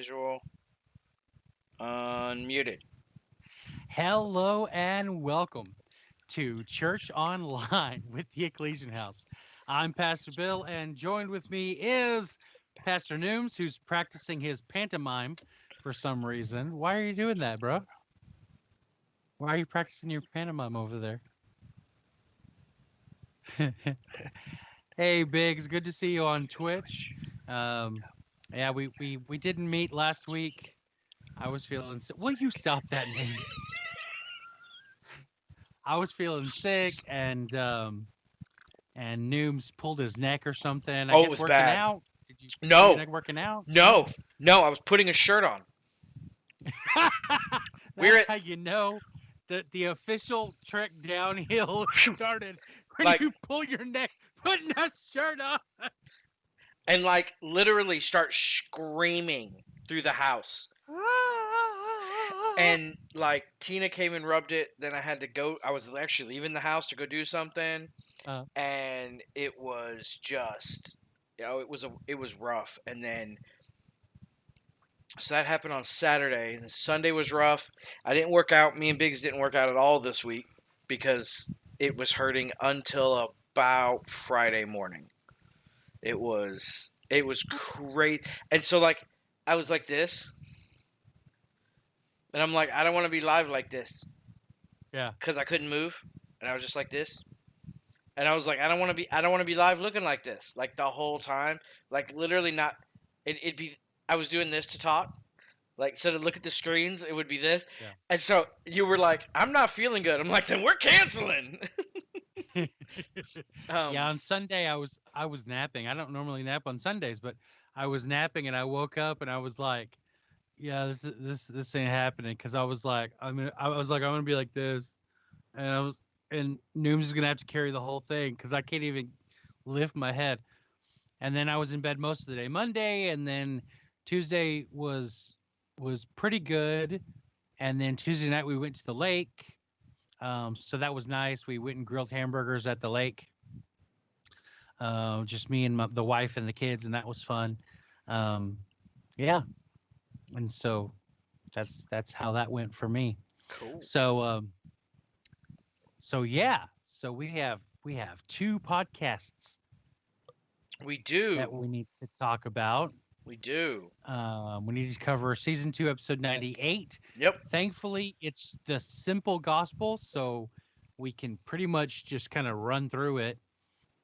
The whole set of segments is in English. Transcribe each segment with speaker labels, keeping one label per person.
Speaker 1: Visual unmuted.
Speaker 2: Hello and welcome to Church Online with the Ecclesian House. I'm Pastor Bill, and joined with me is Pastor Nooms, who's practicing his pantomime for some reason. Why are you doing that, bro? Why are you practicing your pantomime over there? Hey, Biggs, good to see you on Twitch. Um, yeah, we didn't meet last week. I was feeling sick. Will you stop that, Nooms? I was feeling sick, and Nooms pulled his neck or something. I
Speaker 1: Oh, it
Speaker 2: guess
Speaker 1: was
Speaker 2: working
Speaker 1: bad.
Speaker 2: out. Did you pull your
Speaker 1: No,
Speaker 2: neck working out?
Speaker 1: no,
Speaker 2: No.
Speaker 1: no. I was putting a shirt on. We're
Speaker 2: That's
Speaker 1: at
Speaker 2: how you know that the official trek downhill started when
Speaker 1: like
Speaker 2: you pull your neck putting a shirt on.
Speaker 1: and like literally start screaming through the house. And like Tina came and rubbed it. Then I had to go. I was actually leaving the house to go do something,
Speaker 2: Uh,
Speaker 1: and it was just, it was rough. And then so that happened on Saturday, and Sunday was rough. I didn't work out. Me and Biggs didn't work out at all this week because it was hurting until about Friday morning. It was great, and so like I was like this, and I'm like I don't want to be live like this
Speaker 2: yeah.
Speaker 1: because I couldn't move, and I was just like this, and I was like I don't want to be live looking like this like the whole time, like literally not. It'd be I was doing this to talk. Like, so to look at the screens, it would be this.
Speaker 2: Yeah.
Speaker 1: And so you were like, I'm not feeling good. I'm like, then we're canceling.
Speaker 2: Yeah,
Speaker 1: um,
Speaker 2: on Sunday I was napping. I don't normally nap on Sundays, but I was napping and I woke up and I was like, yeah, this ain't happening because I was like I'm gonna be like this, and Noom's is gonna have to carry the whole thing because I can't even lift my head. And then I was in bed most of the day Monday, and then Tuesday was pretty good, and then Tuesday night we went to the lake. So that was nice. We went and grilled hamburgers at the lake. Just me and the wife and the kids, and that was fun. Um, yeah, and so that's how that went for me.
Speaker 1: cool.
Speaker 2: So yeah, so we have two podcasts
Speaker 1: We
Speaker 2: that
Speaker 1: do.
Speaker 2: we need to talk about.
Speaker 1: We do.
Speaker 2: We need to cover season 2, episode 98.
Speaker 1: Yep.
Speaker 2: Thankfully, it's the simple gospel, so we can pretty much just kind of run through it.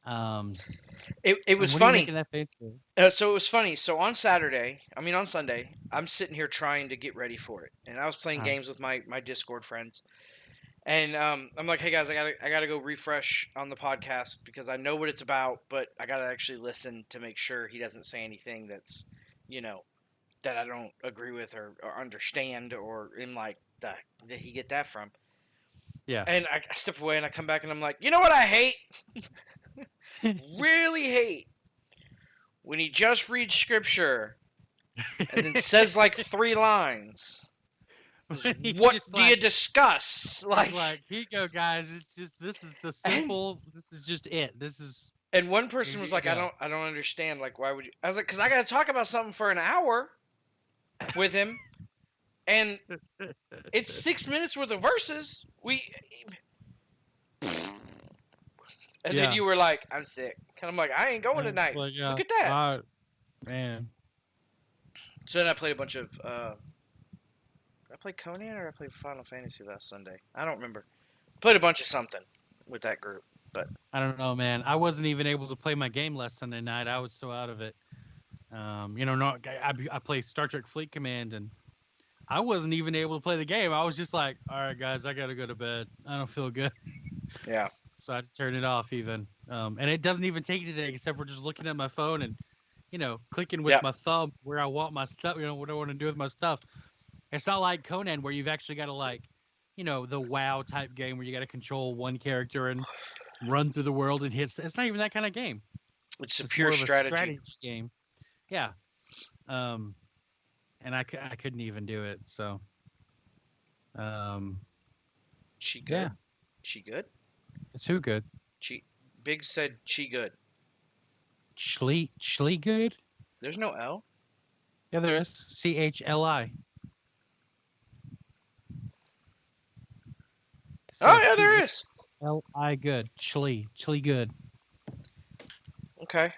Speaker 1: It
Speaker 2: And
Speaker 1: was
Speaker 2: what are you
Speaker 1: funny.
Speaker 2: making that face for?
Speaker 1: So it was funny. So on Sunday, I'm sitting here trying to get ready for it. And I was playing
Speaker 2: Uh,
Speaker 1: games with my Discord friends. And I'm like, hey guys, I gotta go refresh on the podcast because I know what it's about, but I gotta actually listen to make sure he doesn't say anything that's, you know, that I don't agree with or understand or in like did he get that from?
Speaker 2: yeah.
Speaker 1: And I step away and I come back and I'm like, you know what I hate? Really hate when he just reads scripture and then says like 3 lines.
Speaker 2: He's
Speaker 1: What
Speaker 2: just
Speaker 1: do you discuss?
Speaker 2: like, here you go, guys. It's just this is the
Speaker 1: and
Speaker 2: simple. This is just it. This is
Speaker 1: And one
Speaker 2: here
Speaker 1: person was
Speaker 2: you
Speaker 1: like, I
Speaker 2: go.
Speaker 1: don't, I don't understand. Like, why would you? I was like, because I got to talk about something for an hour with him, and it's 6 minutes worth of verses. And then
Speaker 2: Yeah.
Speaker 1: you were like, I'm sick. And I'm like, I ain't going
Speaker 2: Yeah, it's
Speaker 1: tonight.
Speaker 2: like, yeah.
Speaker 1: Look at that.
Speaker 2: Man.
Speaker 1: So then I played a bunch of. Did I play Conan or I played Final Fantasy last Sunday? I don't remember. Played a bunch of something with that group, but
Speaker 2: I don't know, man. I wasn't even able to play my game last Sunday night. I was so out of it. No, I play Star Trek Fleet Command, and I wasn't even able to play the game. I was just like, all right, guys, I got to go to bed. I don't feel good.
Speaker 1: yeah.
Speaker 2: So I had to turn it off even. And it doesn't even take anything except for just looking at my phone and, clicking with
Speaker 1: Yeah.
Speaker 2: my thumb where I want my stuff, what I want to do with my stuff. It's not like Conan where you've actually got to the WoW type game where you got to control one character and run through the world and hit. It's not even that kind of game.
Speaker 1: It's a
Speaker 2: It's
Speaker 1: pure
Speaker 2: more of a
Speaker 1: strategy.
Speaker 2: game. Yeah. And I couldn't even do it. So, um,
Speaker 1: She good?
Speaker 2: yeah.
Speaker 1: She good?
Speaker 2: It's who good?
Speaker 1: She Big said she good.
Speaker 2: Schlee good?
Speaker 1: There's no L.
Speaker 2: Yeah, there is. CHLI. It
Speaker 1: Oh
Speaker 2: says
Speaker 1: yeah, there is.
Speaker 2: CHLI good. Chili. Chili good.
Speaker 1: Okay.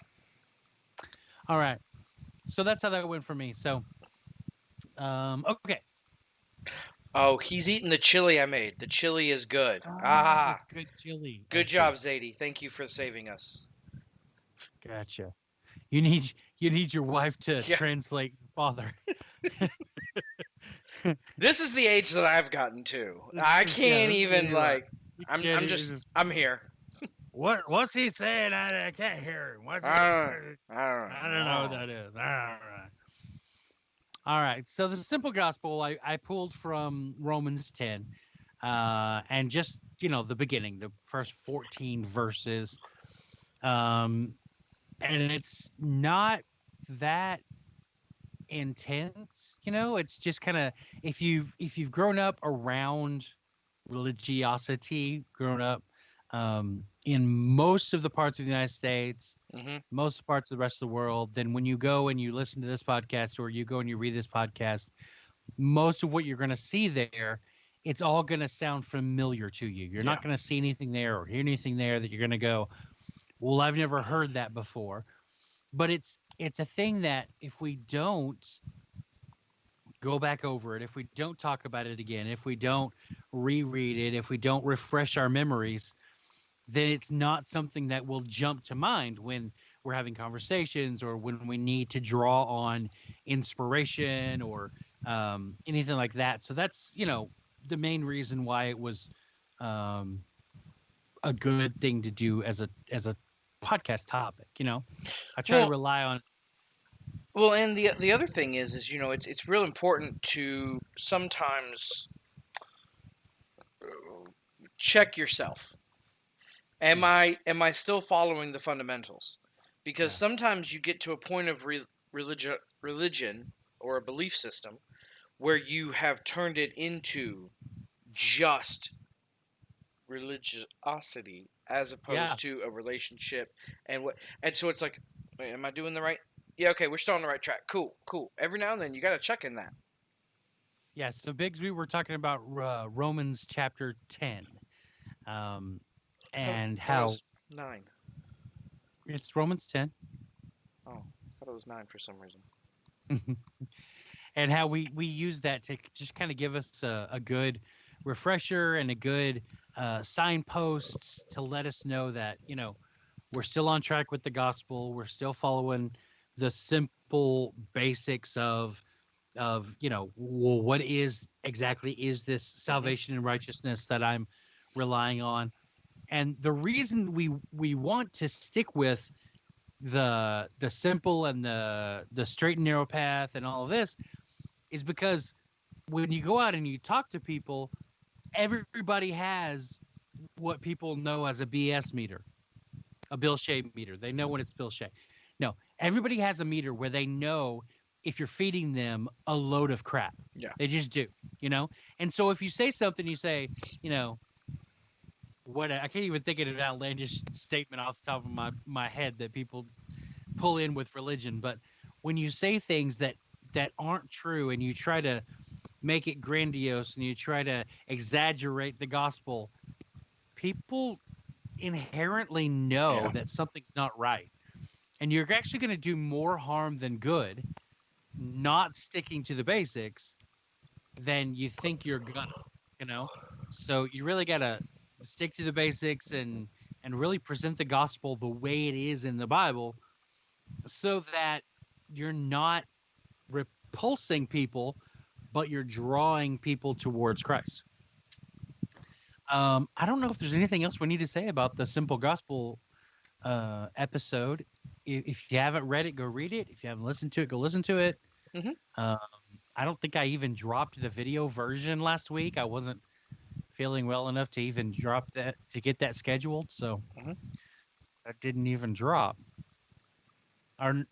Speaker 2: All right. So that's how that went for me. So, okay.
Speaker 1: Oh, he's eating the chili I made. The chili is good.
Speaker 2: Oh,
Speaker 1: Ah,
Speaker 2: it's good chili. I
Speaker 1: good
Speaker 2: see.
Speaker 1: job, Zadie. Thank you for saving us.
Speaker 2: Gotcha. You need your wife to
Speaker 1: Yeah,
Speaker 2: translate father.
Speaker 1: this is the age that I've gotten to.
Speaker 2: This
Speaker 1: I
Speaker 2: is yeah.
Speaker 1: can't
Speaker 2: This is where
Speaker 1: even
Speaker 2: you're like,
Speaker 1: like.
Speaker 2: you
Speaker 1: I'm.
Speaker 2: can't
Speaker 1: I'm
Speaker 2: even
Speaker 1: just.
Speaker 2: just
Speaker 1: I'm here.
Speaker 2: what's he saying? I can't hear him. What's he?
Speaker 1: I don't
Speaker 2: I don't know what
Speaker 1: know.
Speaker 2: that is. All right. All right. So the simple gospel I pulled from Romans 10, and just the beginning, the first 14 verses, and it's not that intense. It's just kind of if you've grown up around religiosity, grown up in most of the parts of the United States,
Speaker 1: Hmm.
Speaker 2: most parts of the rest of the world, then when you go and you listen to this podcast or you go and you read this podcast, most of what you're going to see there, it's all going to sound familiar to you. You're
Speaker 1: Yeah.
Speaker 2: not going to see anything there or hear anything there that you're going to go, well, I've never heard that before. But it's a thing that if we don't go back over it, if we don't talk about it again, if we don't reread it, if we don't refresh our memories, then it's not something that will jump to mind when we're having conversations or when we need to draw on inspiration or anything like that. So that's the main reason why it was um, a good thing to do as a podcast topic. I try to
Speaker 1: Well,
Speaker 2: rely on.
Speaker 1: and the other thing is it's real important to sometimes check yourself. Am
Speaker 2: Yeah,
Speaker 1: I still following the fundamentals? Because
Speaker 2: yeah,
Speaker 1: sometimes you get to a point of religion or a belief system where you have turned it into just religiosity as
Speaker 2: yeah.
Speaker 1: opposed to a relationship and so it's like, wait, am I doing the right? Yeah, okay, we're still on the right track. Cool. Every now and then you got to check in that.
Speaker 2: Yeah, so Biggs, we were talking about Romans chapter 10, um, and
Speaker 1: Thought it
Speaker 2: how
Speaker 1: was 9.
Speaker 2: it's Romans 10,
Speaker 1: Oh, I thought it was 9 for some reason.
Speaker 2: and how we use that to just kind of give us a good refresher and a good signposts to let us know that we're still on track with the gospel. We're still following the simple basics of well, what is this
Speaker 1: Hmm.
Speaker 2: salvation and righteousness that I'm relying on. And the reason we want to stick with the simple and the straight and narrow path and all of this is because when you go out and you talk to people, everybody has what people know as a BS meter, a Bill Shea meter. They know when it's Bill Shea. No, everybody has a meter where they know if you're feeding them a load of crap.
Speaker 1: Yeah.
Speaker 2: They just do. And so if you say something, you say, you know, what I can't even think of an outlandish statement off the top of my head that people pull in with religion, but when you say things that aren't true and you try to make it grandiose and you try to exaggerate the gospel, people inherently know
Speaker 1: Yeah.
Speaker 2: that something's not right. And you're actually going to do more harm than good not sticking to the basics than you think you're gonna, you know? So you really got to stick to the basics and really present the gospel the way it is in the Bible so that you're not repulsing people, but you're drawing people towards Christ. I don't know if there's anything else we need to say about the simple gospel episode. If you haven't read it, go read it. If you haven't listened to it, go listen to it.
Speaker 1: Hmm.
Speaker 2: Um, I don't think I even dropped the video version last week. I wasn't feeling well enough to even drop that to get that scheduled, so
Speaker 1: Hmm.
Speaker 2: that didn't even drop. Or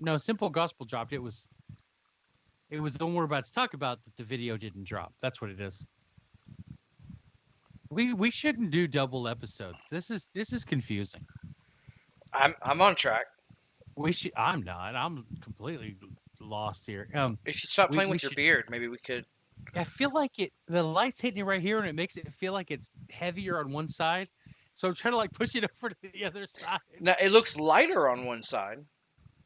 Speaker 2: no, simple gospel dropped. It was the one we're about to talk about that the video didn't drop. That's what it is. We shouldn't do double episodes. This is confusing.
Speaker 1: I'm on track.
Speaker 2: We should. I'm not. I'm completely lost here.
Speaker 1: If you stop playing
Speaker 2: we
Speaker 1: with your
Speaker 2: should.
Speaker 1: beard, maybe we could.
Speaker 2: I feel like the light's hitting it right here, and it makes it feel like it's heavier on one side. So I'm trying to like push it over to the other side.
Speaker 1: Now it looks lighter on one side.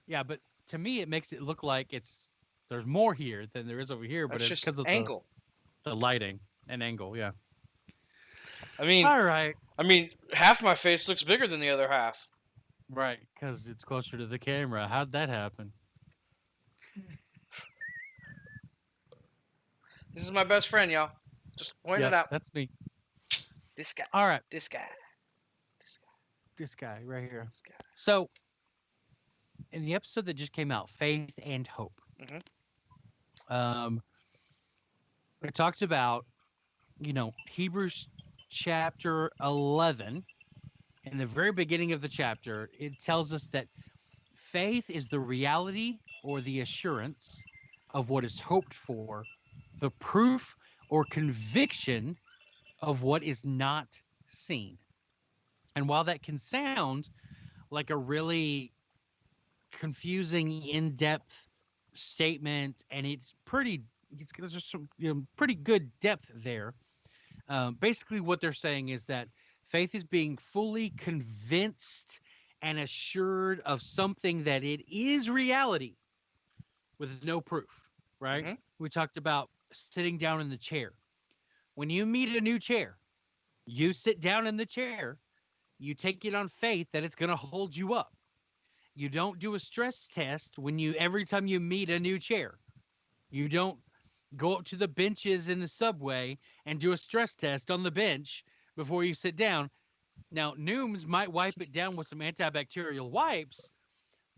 Speaker 2: Yeah, but to me, it makes it look like there's more here than there is over here. But
Speaker 1: That's
Speaker 2: it's
Speaker 1: just
Speaker 2: because of
Speaker 1: angle.
Speaker 2: the lighting and angle. Yeah.
Speaker 1: I mean,
Speaker 2: All right.
Speaker 1: half my face looks bigger than the other half.
Speaker 2: Right, because it's closer to the camera. How'd that happen?
Speaker 1: This is my best friend, y'all. Just pointing it out.
Speaker 2: That's me.
Speaker 1: This guy.
Speaker 2: All right.
Speaker 1: This guy.
Speaker 2: This guy right here.
Speaker 1: This guy.
Speaker 2: So, in the episode that just came out, Faith and Hope, it talked about, Hebrews chapter 11. In the very beginning of the chapter, it tells us that faith is the reality or the assurance of what is hoped for, the proof or conviction of what is not seen. And while that can sound like a really confusing, in-depth statement, and there's some pretty good depth there. Basically, what they're saying is that faith is being fully convinced and assured of something that it is reality with no proof, right?
Speaker 1: Mm-hmm.
Speaker 2: We talked about sitting down in the chair. When you meet a new chair, you sit down in the chair, you take it on faith that it's going to hold you up. You don't do a stress test every time you meet a new chair. You don't go up to the benches in the subway and do a stress test on the bench before you sit down. Now, Nooms might wipe it down with some antibacterial wipes,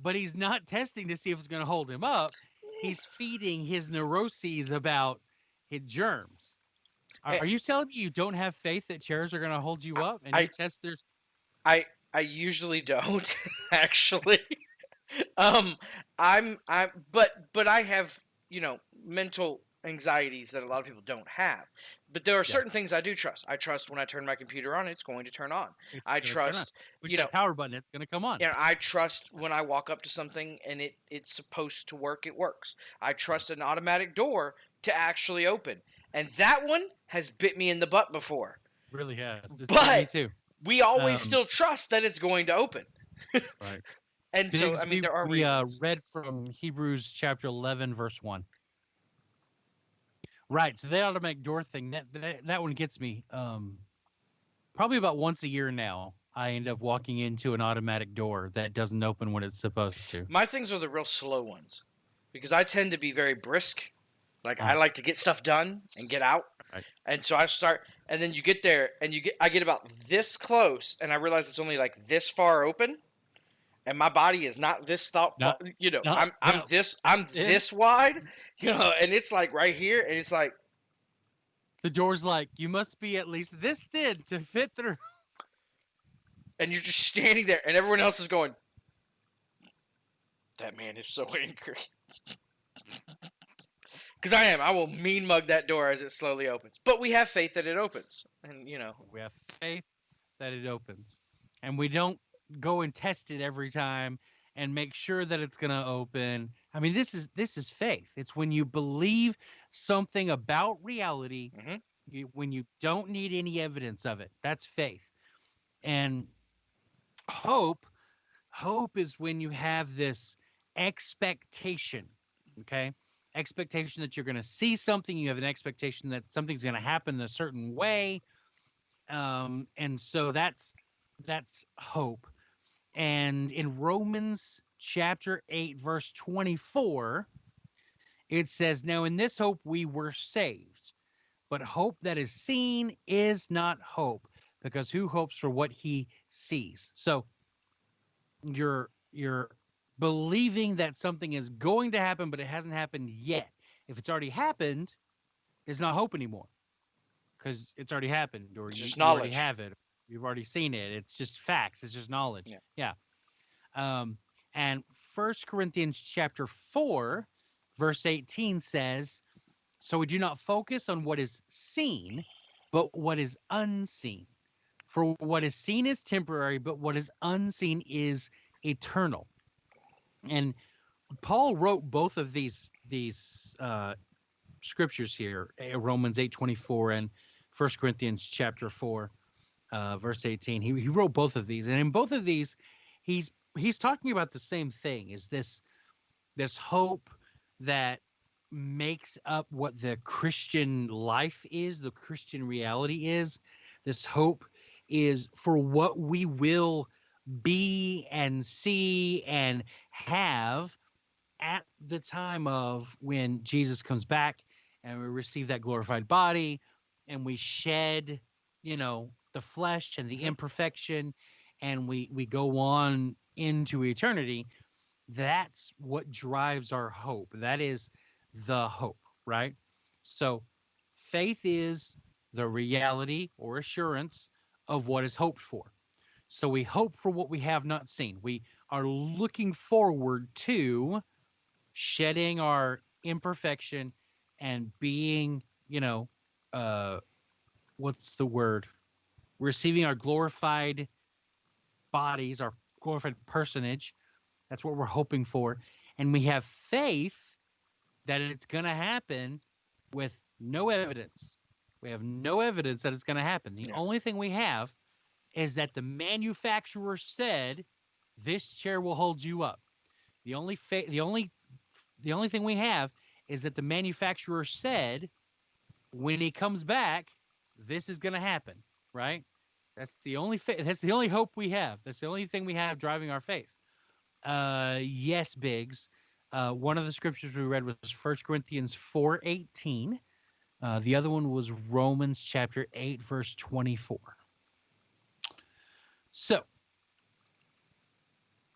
Speaker 2: but he's not testing to see if it's going to hold him up. He's feeding his neuroses about his germs. Are you telling me you don't have faith that chairs are going to hold you up? And you test there's.
Speaker 1: I usually don't actually. But I have mental anxieties that a lot of people don't have. But there are certain things I do trust. I trust when I turn my computer on, it's going to turn on. I trust,
Speaker 2: push the power button, it's going to come on.
Speaker 1: Yeah, I trust when I walk up to something and it's supposed to work, it works. I trust an automatic door to actually open, and that one has bit me in the butt before.
Speaker 2: Really has.
Speaker 1: But
Speaker 2: me too.
Speaker 1: We always still trust that it's going to open.
Speaker 2: Right.
Speaker 1: And so, there are reasons.
Speaker 2: We read from Hebrews chapter 11, verse 1. Right, so the automatic door thing, that one gets me. Probably about once a year now, I end up walking into an automatic door that doesn't open when it's supposed to.
Speaker 1: My things are the real slow ones, because I tend to be very brisk. Like, I like to get stuff done and get out.
Speaker 2: Right.
Speaker 1: And so I start, and then you get there, and I get about this close, and I realize it's only like this far open. And my body is not this I'm this wide, and it's like right here, and it's like
Speaker 2: the door's like, you must be at least this thin to fit through.
Speaker 1: And you're just standing there, and everyone else is going, that man is so angry. Because I will mean mug that door as it slowly opens. But we have faith that it opens, and
Speaker 2: we have faith that it opens, and we don't go and test it every time and make sure that it's going to open. I mean, this is faith. It's when you believe something about reality, when you don't need any evidence of it. That's faith. And hope is when you have this expectation, okay? Expectation that you're going to see something. You have an expectation that something's going to happen a certain way. And so that's hope. And in Romans chapter 8, verse 24, it says, now in this hope we were saved, but hope that is seen is not hope, because who hopes for what he sees? So you're believing that something is going to happen, but it hasn't happened yet. If it's already happened, it's not hope anymore, because it's already happened, or you already have it. You've already seen it. It's just facts. It's just knowledge. Yeah. And 1 Corinthians chapter 4, verse 18 says, so we do not focus on what is seen, but what is unseen. For what is seen is temporary, but what is unseen is eternal. And Paul wrote both of these scriptures here, Romans 8:24 and 1 Corinthians chapter 4, verse 18. He wrote both of these, and in both of these, he's talking about the same thing. Is this hope that makes up what the Christian life is, the Christian reality is. This hope is for what we will be and see and have at the time of when Jesus comes back and we receive that glorified body and we shed, the flesh and the imperfection, and we go on into eternity. That's what drives our hope. That is the hope, right? So faith is the reality or assurance of what is hoped for. So we hope for what we have not seen. We are looking forward to shedding our imperfection and being, what's the word? Receiving our glorified bodies, our glorified personage. That's what we're hoping for. And we have faith that it's going to happen with no evidence. We have no evidence that it's going to happen. The only thing we have is that the manufacturer said this chair will hold you up. The only thing we have is that the manufacturer said when he comes back, this is going to happen, right? That's the only that's the only hope we have. That's the only thing we have driving our faith. Yes, Biggs. One of the scriptures we read was 1 Corinthians 4:18. The other one was Romans chapter 8, verse 24. So,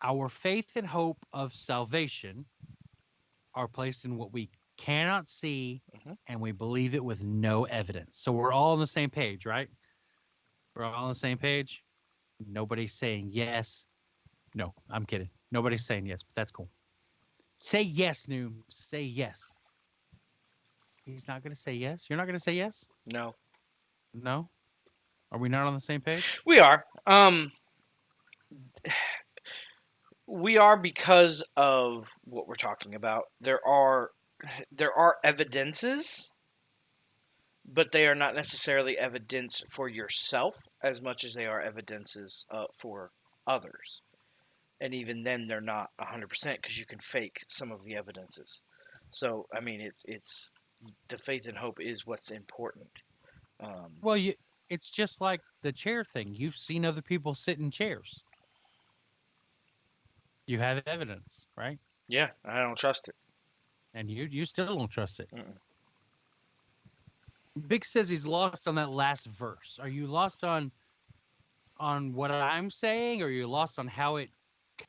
Speaker 2: our faith and hope of salvation are placed in what we cannot see, and we believe it with no evidence. So we're all on the same page, right? We're all on the same page. Nobody's saying yes. No, I'm kidding. Nobody's saying yes, but that's cool. Say yes, Noom. Say yes. He's not going to say yes? You're not going to say yes?
Speaker 1: No.
Speaker 2: No? Are we not on the same page?
Speaker 1: We are. We are because of what we're talking about. There are evidences, but they are not necessarily evidence for yourself as much as they are evidences for others. And even then, they're not 100% because you can fake some of the evidences. So, I mean, it's the faith and hope is what's important.
Speaker 2: Well, it's just like the chair thing. You've seen other people sit in chairs. You have evidence, right?
Speaker 1: Yeah, I don't trust it.
Speaker 2: And you still don't trust it.
Speaker 1: Mm-mm.
Speaker 2: Big says he's lost on that last verse. Are you lost on what I'm saying, or are you lost on how it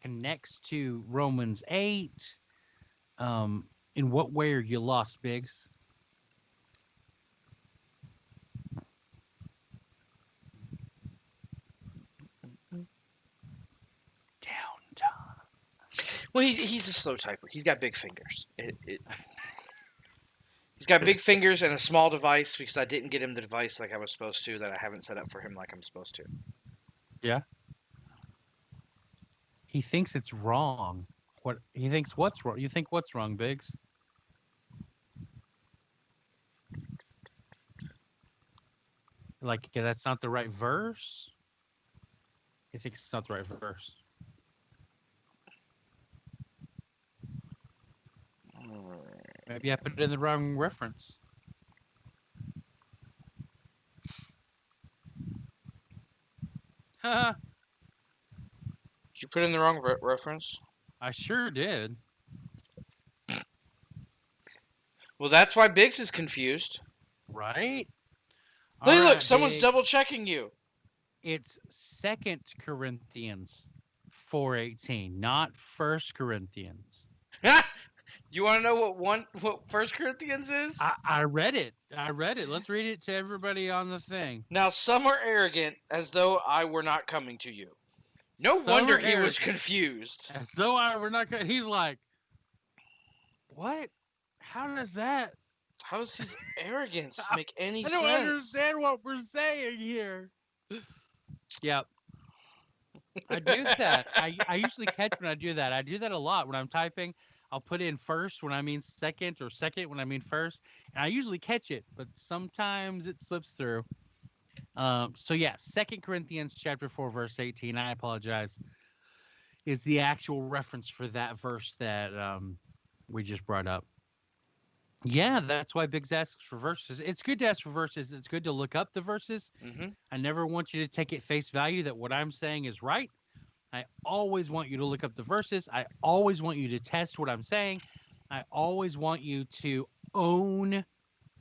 Speaker 2: connects to Romans 8? In what way are you lost, Biggs?
Speaker 1: Well, he's a slow typer. He's got big fingers. He's got big fingers and a small device because I didn't get him the device like I was supposed to that I haven't set up for him like I'm supposed to.
Speaker 2: Yeah. He thinks it's wrong. What he thinks what's wrong? You think what's wrong, Biggs? Like, yeah, that's not the right verse? He thinks it's not the right verse. Maybe I put it in the wrong reference.
Speaker 1: Did you put in the wrong reference?
Speaker 2: I sure did.
Speaker 1: Well, that's why Biggs is confused.
Speaker 2: Right?
Speaker 1: Hey, look, someone's double checking you.
Speaker 2: It's 2 Corinthians 4:18, not 1 Corinthians.
Speaker 1: You want to know what 1 Corinthians is?
Speaker 2: I read it. Let's read it to everybody on the thing.
Speaker 1: Now, some are arrogant, as though I were not coming to you. No wonder he was confused.
Speaker 2: As though I were not. He's like, what? How does
Speaker 1: his arrogance make any sense?
Speaker 2: I don't understand what we're saying here. Yep. I do that. I usually catch when I do that. I do that a lot when I'm typing. I'll put in first when I mean second, or second when I mean first, and I usually catch it, but sometimes it slips through. So yeah, Second Corinthians chapter 4 verse 18. I apologize. Is the actual reference for that verse that we just brought up. Yeah, that's why Biggs asks for verses. It's good to ask for verses. It's good to look up the verses.
Speaker 1: Mm-hmm.
Speaker 2: I never want you to take it face value that what I'm saying is right. I always want you to look up the verses. I always want you to test what I'm saying. I always want you to own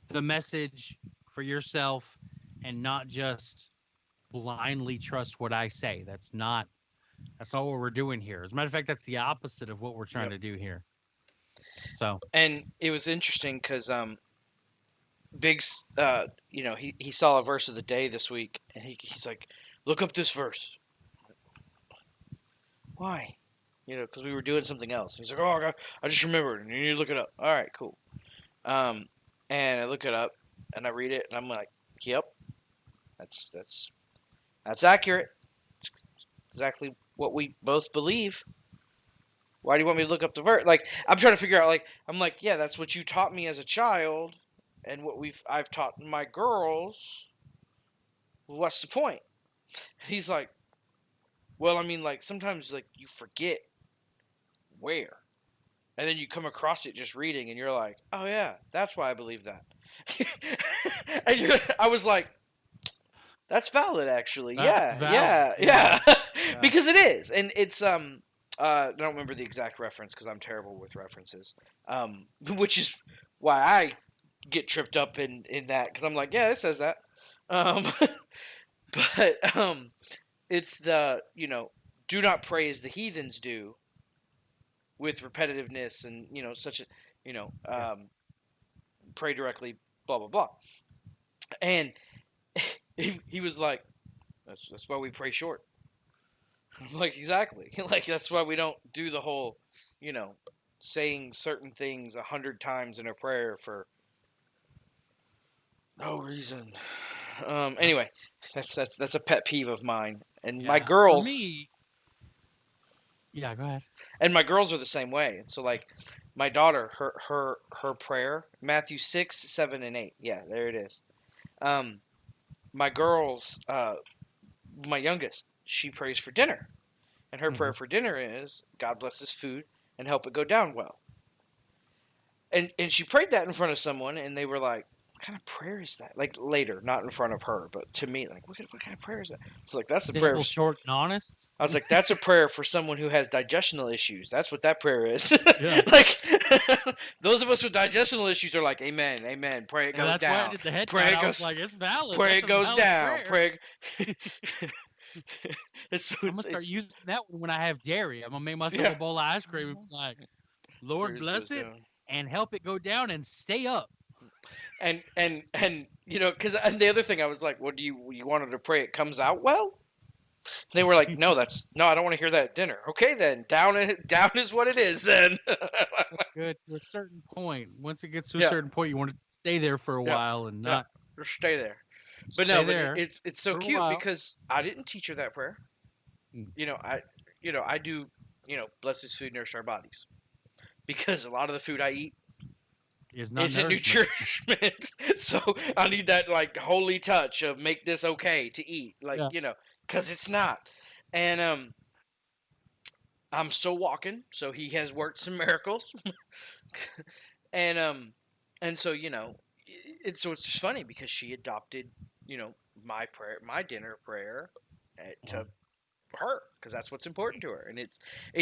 Speaker 2: the message for yourself and not just blindly trust what I say. That's not what we're doing here. As a matter of fact, that's the opposite of what we're trying to do here. So,
Speaker 1: and it was interesting because Biggs, he saw a verse of the day this week, and he's like, look up this verse. Why? Because we were doing something else. And he's like, oh, God, I just remembered, and you need to look it up. All right, cool. And I look it up, and I read it, and I'm like, yep, that's accurate. It's exactly what we both believe. Why do you want me to look up the verse? Like, I'm trying to figure out, I'm like, yeah, that's what you taught me as a child, and what I've taught my girls. What's the point? And he's like, well, I mean, sometimes, you forget where. And then you come across it just reading, and you're like, oh, yeah, that's why I believe that. And I was like, that's valid, actually.
Speaker 2: that's
Speaker 1: Yeah.
Speaker 2: Yeah.
Speaker 1: Because it is. And it's, I don't remember the exact reference because I'm terrible with references, which is why I get tripped up in that, because I'm like, yeah, it says that. But it's the, do not pray as the heathens do with repetitiveness and, such a, pray directly, blah, blah, blah. And he was like, that's why we pray short. I'm like, exactly. That's why we don't do the whole, saying certain things 100 times in a prayer for no reason. Anyway, that's a pet peeve of mine. And my girls,
Speaker 2: for me, yeah, go ahead.
Speaker 1: And my girls are the same way. And so, my daughter, her prayer, Matthew 6, 7, and 8. Yeah, there it is. My girls, my youngest, she prays for dinner. And her prayer for dinner is, God bless this food and help it go down well. And she prayed that in front of someone, and they were like, what kind of prayer is that? Later, not in front of her, but to me, what kind of prayer is that? It's like, that's the prayer.
Speaker 2: Short and honest.
Speaker 1: I was like, that's a prayer for someone who has digestional issues. That's what that prayer is.
Speaker 2: Yeah.
Speaker 1: Those of us with digestional issues are like, amen, amen. Pray it goes down.
Speaker 2: Why I did the head
Speaker 1: pray
Speaker 2: it goes, I was like, it's valid.
Speaker 1: Pray it goes down.
Speaker 2: Prayer.
Speaker 1: Pray.
Speaker 2: I'm gonna start using that one when I have dairy. I'm gonna make myself a bowl of ice cream and be like, Lord bless it and help it go down and stay up.
Speaker 1: And because the other thing I was like, well, you wanted to pray it comes out well? They were like, no, I don't want to hear that at dinner. Okay, then down is what it is. Then
Speaker 2: good to a certain point. Once it gets to a certain point, you want it to stay there for a while and not
Speaker 1: just stay there. But it's so cute because I didn't teach her that prayer. I do. Bless this food, nourish our bodies, because a lot of the food I eat isn't nutriment. So I need that holy touch of make this okay to eat, because it's not. And I'm still walking, so he has worked some miracles. and so so it's just funny because she adopted my prayer, my dinner prayer to her, because that's what's important to her. And it's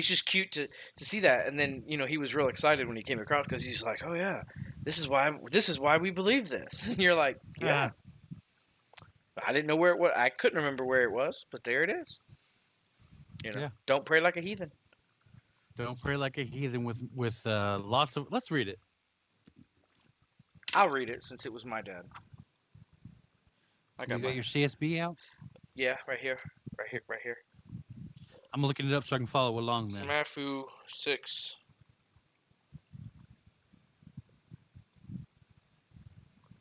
Speaker 1: just cute to see that. And then he was real excited when he came across, because he's like, oh yeah, this is why we believe this. And you're like, yeah. I didn't know where it was. I couldn't remember where it was, but there it is. Don't pray like a heathen.
Speaker 2: Don't pray like a heathen with lots of. Let's read it.
Speaker 1: I'll read it since it was my dad.
Speaker 2: You got your CSB out?
Speaker 1: Yeah, right here.
Speaker 2: I'm looking it up so I can follow along then.
Speaker 1: Matthew 6.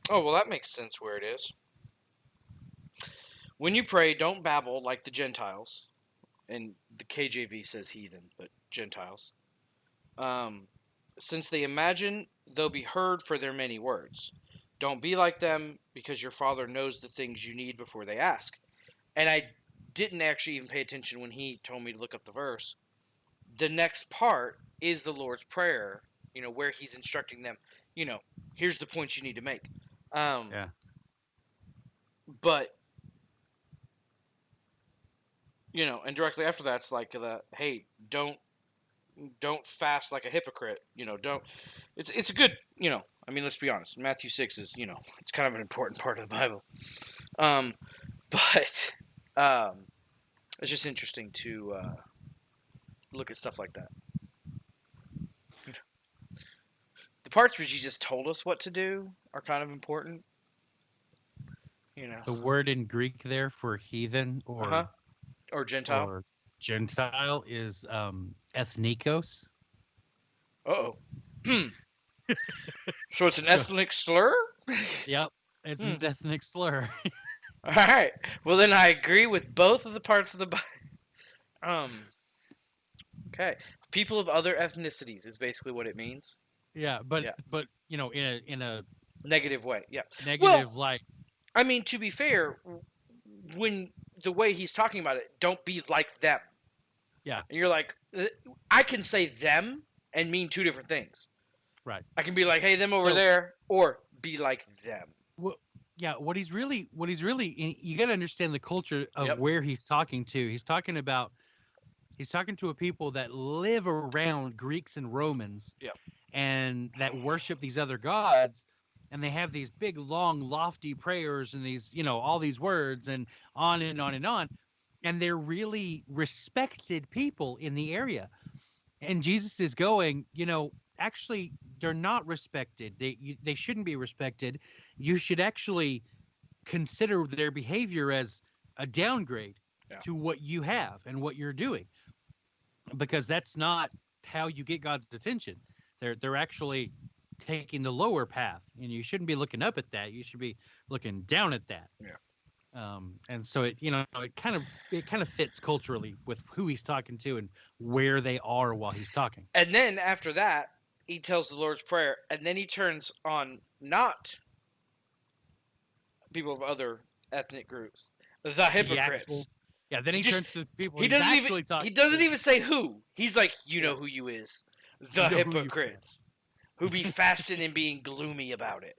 Speaker 1: Oh, well, that makes sense where it is. When you pray, don't babble like the Gentiles. And the KJV says heathen, but Gentiles. since they imagine they'll be heard for their many words. Don't be like them, because your Father knows the things you need before they ask. And I didn't actually even pay attention when he told me to look up the verse. The next part is the Lord's Prayer, where he's instructing them, here's the points you need to make.
Speaker 2: Yeah.
Speaker 1: But, and directly after that, it's like, hey, don't fast like a hypocrite. Don't. It's a good. Let's be honest. Matthew 6 is, it's kind of an important part of the Bible. But it's just interesting to look at stuff like that. The parts where Jesus told us what to do are kind of important.
Speaker 2: The word in Greek there for heathen or
Speaker 1: Gentile
Speaker 2: is ethnikos.
Speaker 1: Uh-oh. So it's an ethnic slur?
Speaker 2: Yep, it's an ethnic slur.
Speaker 1: All right. Well, then I agree with both of the parts of the Bible. Okay. People of other ethnicities is basically what it means.
Speaker 2: Yeah, but in a
Speaker 1: negative way. Yeah.
Speaker 2: Negative,
Speaker 1: well, I mean, to be fair, when the way he's talking about it, don't be like them.
Speaker 2: Yeah.
Speaker 1: And you're like, I can say them and mean two different things.
Speaker 2: Right.
Speaker 1: I can be like, hey, them over there, or be like them.
Speaker 2: Well, yeah. What he's really, you got to understand the culture of where he's talking to. He's talking to a people that live around Greeks and Romans.
Speaker 1: Yep.
Speaker 2: And that worship these other gods, and they have these big, long, lofty prayers and these, all these words and on and on and on. And they're really respected people in the area. And Jesus is going, actually, they're not respected. They shouldn't be respected. You should actually consider their behavior as a downgrade to what you have and what you're doing, because that's not how you get God's attention. They're actually taking the lower path, and you shouldn't be looking up at that. You should be looking down at that.
Speaker 1: Yeah.
Speaker 2: And so it kind of fits culturally with who he's talking to and where they are while he's talking.
Speaker 1: And then after that, he tells the Lord's Prayer, and then he turns on not people of other ethnic groups, the hypocrites.
Speaker 2: Then he turns to the people
Speaker 1: he doesn't even say who. He's like, know who you is. The hypocrites who be fasting and being gloomy about it.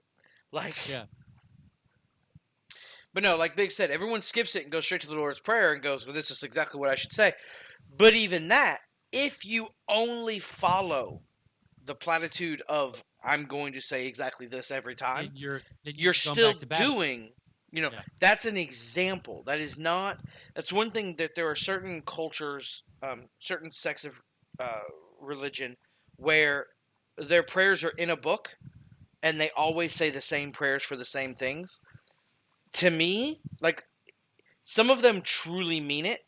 Speaker 1: But no, like Big said, everyone skips it and goes straight to the Lord's Prayer and goes, well, this is exactly what I should say. But even that, if you only follow the platitude of I'm going to say exactly this every time, you're still doing, that's an example. That's one thing, that there are certain cultures, certain sects of religion where their prayers are in a book and they always say the same prayers for the same things. To me, like, some of them truly mean it,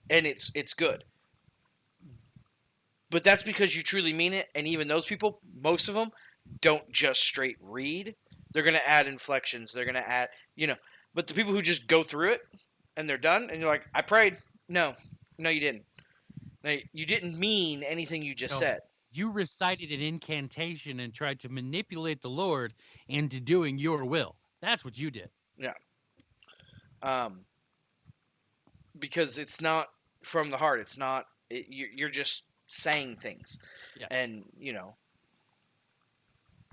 Speaker 1: and it's good. But that's because you truly mean it, and even those people, most of them, don't just straight read. They're going to add inflections. They're going to add, But the people who just go through it, and they're done, and you're like, I prayed. No, you didn't. No, you didn't mean anything you just said.
Speaker 2: You recited an incantation and tried to manipulate the Lord into doing your will. That's what you did.
Speaker 1: Yeah. Because it's not from the heart. It's not. You're just saying things, and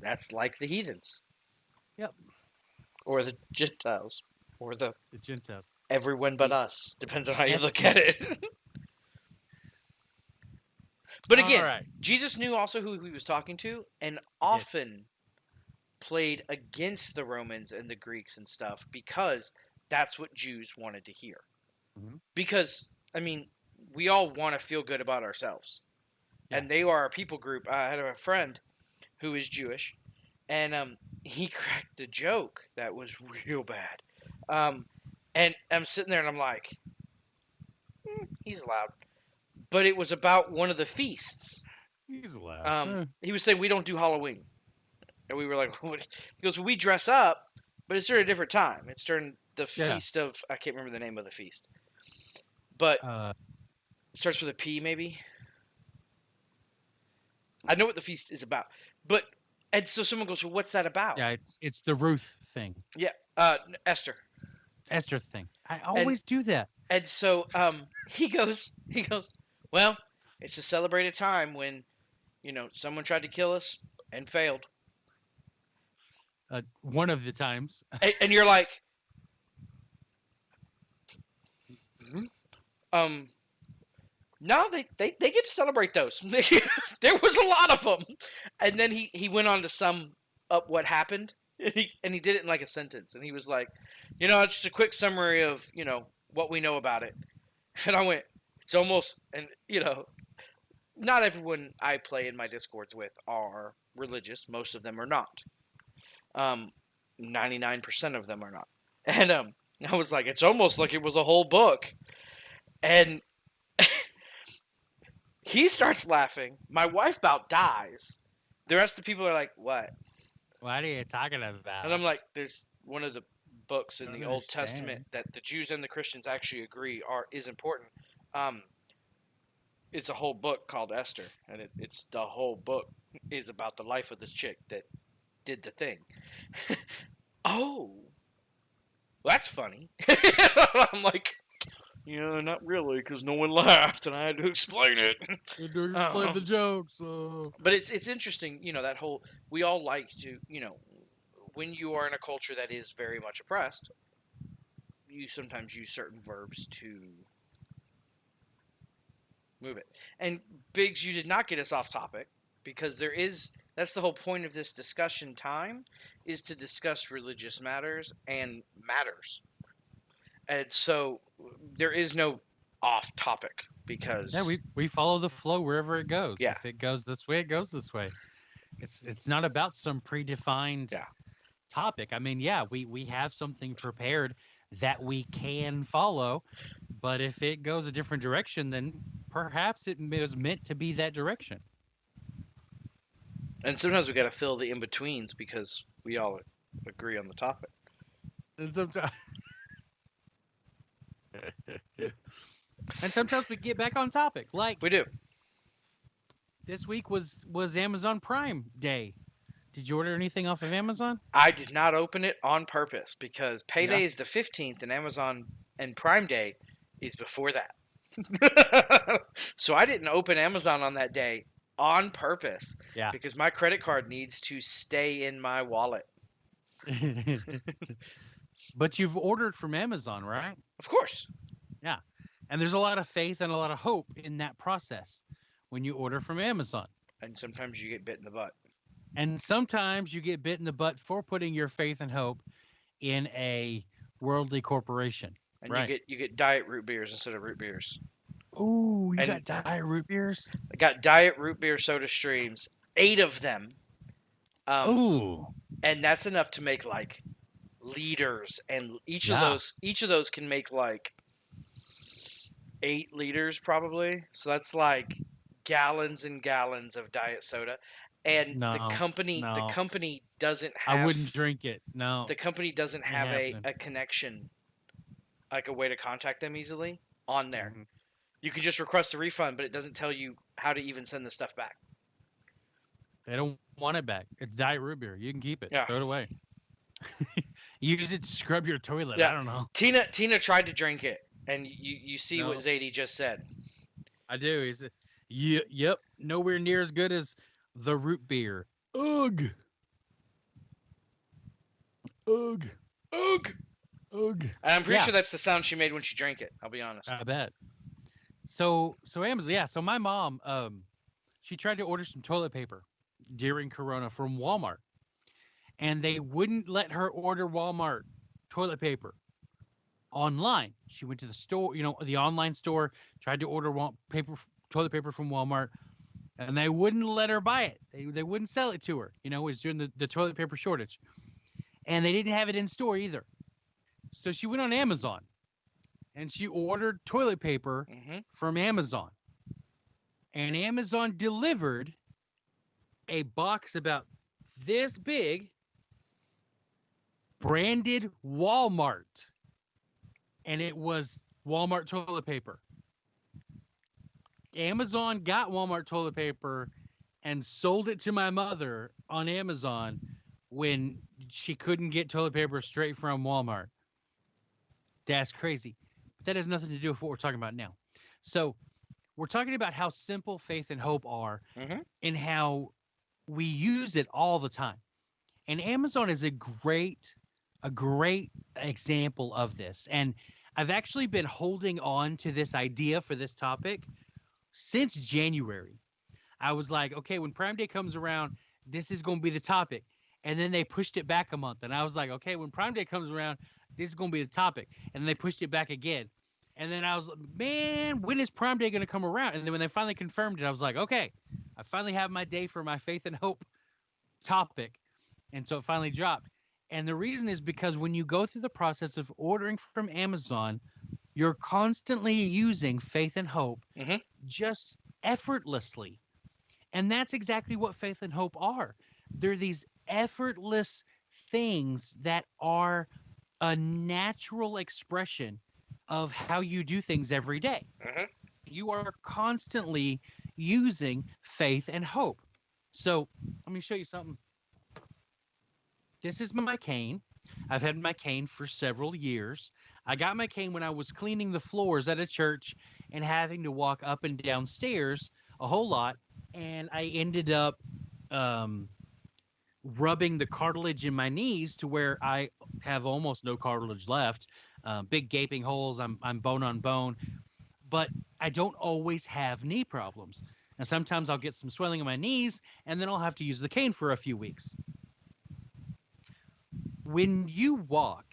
Speaker 1: that's like the heathens.
Speaker 2: Yep.
Speaker 1: Or the Gentiles, or the
Speaker 2: Gentiles.
Speaker 1: Everyone but us. Depends on how you look at it. But again, Jesus knew also who he was talking to, and often played against the Romans and the Greeks and stuff, because that's what Jews wanted to hear. Mm-hmm. Because, we all want to feel good about ourselves. Yeah. And they are our people group. I had a friend who is Jewish, and he cracked a joke that was real bad. And I'm sitting there and I'm like, he's allowed. But it was about one of the feasts.
Speaker 2: He's allowed.
Speaker 1: He was saying, we don't do Halloween. And we were like, what? He goes, well, we dress up, but it's during a different time. It's during the feast of, I can't remember the name of the feast. But it starts with a P, maybe? I know what the feast is about. But and so someone goes, well, what's that about?
Speaker 2: Yeah, it's the Ruth thing.
Speaker 1: Yeah, Esther.
Speaker 2: Esther thing. I
Speaker 1: And
Speaker 2: always do that.
Speaker 1: and so he goes, well, it's a celebrated time when, someone tried to kill us and failed.
Speaker 2: One of the times.
Speaker 1: And you're like, no, they get to celebrate those. There was a lot of them. And then he went on to sum up what happened, and he did it in like a sentence. And he was like, it's just a quick summary of, what we know about it. And I went, it's almost, and, not everyone I play in my Discords with are religious. Most of them are not. 99% of them are not. And I was like, it's almost like it was a whole book. And he starts laughing. My wife about dies. The rest of the people are like, what?
Speaker 2: What are you talking about?
Speaker 1: And I'm like, there's one of the books in
Speaker 2: I
Speaker 1: the
Speaker 2: don't
Speaker 1: Old
Speaker 2: understand.
Speaker 1: Testament that the Jews and the Christians actually agree is important. It's a whole book called Esther, and it's the whole book is about the life of this chick that did the thing. Oh, that's funny. I'm like, not really, because no one laughed, and I had to explain it.
Speaker 2: Explain the jokes.
Speaker 1: But it's interesting, that whole, we all like to, when you are in a culture that is very much oppressed, you sometimes use certain verbs to move it. And Biggs, you did not get us off topic, because that's the whole point of this discussion time, is to discuss religious matters and matters. And so there is no off topic, because
Speaker 2: we follow the flow wherever it goes.
Speaker 1: Yeah.
Speaker 2: If it goes this way, it goes this way. It's not about some predefined topic. I mean, we have something prepared that we can follow, but if it goes a different direction, then perhaps it was meant to be that direction.
Speaker 1: And sometimes we got to fill the in-betweens because we all agree on the topic.
Speaker 2: And sometimes we get back on topic. Like
Speaker 1: We do.
Speaker 2: this week was Amazon Prime Day. Did you order anything off of Amazon?
Speaker 1: I did not open it on purpose because payday is the 15th and Amazon and Prime Day is before that. So I didn't open Amazon on that day on purpose.
Speaker 2: Yeah.
Speaker 1: Because my credit card needs to stay in my wallet.
Speaker 2: But you've ordered from Amazon, right?
Speaker 1: Of course.
Speaker 2: Yeah. And there's a lot of faith and a lot of hope in that process when you order from Amazon.
Speaker 1: And sometimes you get bit in the butt.
Speaker 2: And sometimes you get bit in the butt for putting your faith and hope in a worldly corporation.
Speaker 1: And
Speaker 2: right.
Speaker 1: you get diet root beers instead of root beers.
Speaker 2: Ooh, you
Speaker 1: And-
Speaker 2: got diet root beers?
Speaker 1: I got diet root beer soda streams, 8 of them.
Speaker 2: Ooh.
Speaker 1: And that's enough to make like liters, and each
Speaker 2: Yeah.
Speaker 1: of those can make like 8 liters probably. So that's like gallons and gallons of diet soda. And
Speaker 2: No,
Speaker 1: the company doesn't have
Speaker 2: I wouldn't drink it. No.
Speaker 1: the company doesn't have
Speaker 2: happening.
Speaker 1: a connection, like a way to contact them easily on there.
Speaker 2: Mhm.
Speaker 1: You can just request a refund, but it doesn't tell you how to even send the stuff back.
Speaker 2: They don't want it back. It's diet root beer. You can keep it.
Speaker 1: Yeah.
Speaker 2: Throw it away. Use it to scrub your toilet.
Speaker 1: Yeah.
Speaker 2: I don't know.
Speaker 1: Tina tried to drink it, and you see
Speaker 2: No.
Speaker 1: what Zadie just said.
Speaker 2: I do. He said, yep, nowhere near as good as the root beer. Ugh. Ugh.
Speaker 1: Ugh.
Speaker 2: Ugh.
Speaker 1: And I'm pretty
Speaker 2: Yeah.
Speaker 1: sure that's the sound she made when she drank it. I'll be honest.
Speaker 2: I bet. So Amazon, yeah. So my mom, she tried to order some toilet paper during Corona from Walmart, and they wouldn't let her order Walmart toilet paper online. She went to the store, the online store, tried to order toilet paper from Walmart, and they wouldn't let her buy it. They wouldn't sell it to her. It was during the toilet paper shortage, and they didn't have it in store either. So she went on Amazon, and she ordered toilet paper
Speaker 1: Mm-hmm.
Speaker 2: from Amazon, and Amazon delivered a box about this big, branded Walmart, and it was Walmart toilet paper. Amazon got Walmart toilet paper and sold it to my mother on Amazon when she couldn't get toilet paper straight from Walmart. That's crazy. But that has nothing to do with what we're talking about now. So, we're talking about how simple faith and hope are
Speaker 1: Mm-hmm.
Speaker 2: and how we use it all the time. And Amazon is a great example of this. And I've actually been holding on to this idea for this topic since January. I was like, okay, when Prime Day comes around, this is going to be the topic. And then they pushed it back a month. And I was like, okay, when Prime Day comes around, this is going to be the topic. And then they pushed it back again. And then I was like, man, when is Prime Day going to come around? And then when they finally confirmed it, I was like, okay, I finally have my day for my faith and hope topic. And so it finally dropped. And the reason is because when you go through the process of ordering from Amazon, you're constantly using faith and hope
Speaker 1: Mm-hmm.
Speaker 2: just effortlessly. And that's exactly what faith and hope are. They're these effortless things that are a natural expression of how you do things every day.
Speaker 1: Mm-hmm.
Speaker 2: You are constantly using faith and hope. So let me show you something. This is my cane. I've had my cane for several years. I got my cane when I was cleaning the floors at a church and having to walk up and down stairs a whole lot. And I ended up um, rubbing the cartilage in my knees to where I have almost no cartilage left. Big gaping holes. I'm bone on bone, but I don't always have knee problems. And sometimes I'll get some swelling in my knees, and then I'll have to use the cane for a few weeks. When you walk,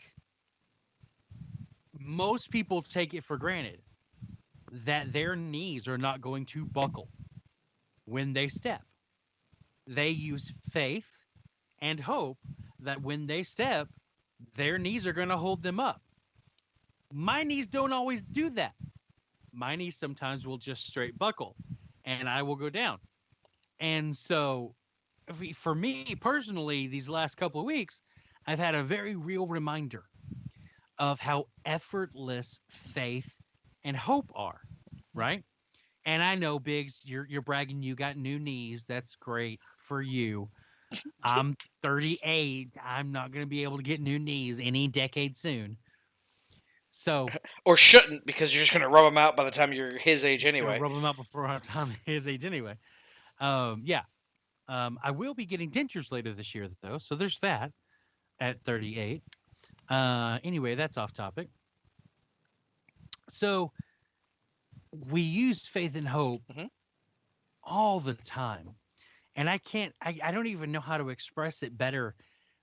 Speaker 2: most people take it for granted that their knees are not going to buckle when they step. They use faith and hope that when they step, their knees are going to hold them up. My knees don't always do that. My knees sometimes will just straight buckle and I will go down. And so, for me personally, these last couple of weeks, I've had a very real reminder of how effortless faith and hope are, right? And I know, Biggs, you're bragging you got new knees. That's great for you. I'm 38. I'm not going to be able to get new knees any decade soon. So
Speaker 1: Or shouldn't, because you're just going to rub them out by the time you're his age
Speaker 2: just gonna
Speaker 1: anyway.
Speaker 2: rub them out before our time his age anyway. Yeah. I will be getting dentures later this year though, so there's that at 38. Anyway, that's off topic. So we use faith and hope
Speaker 1: Mm-hmm.
Speaker 2: all the time. And I don't even know how to express it better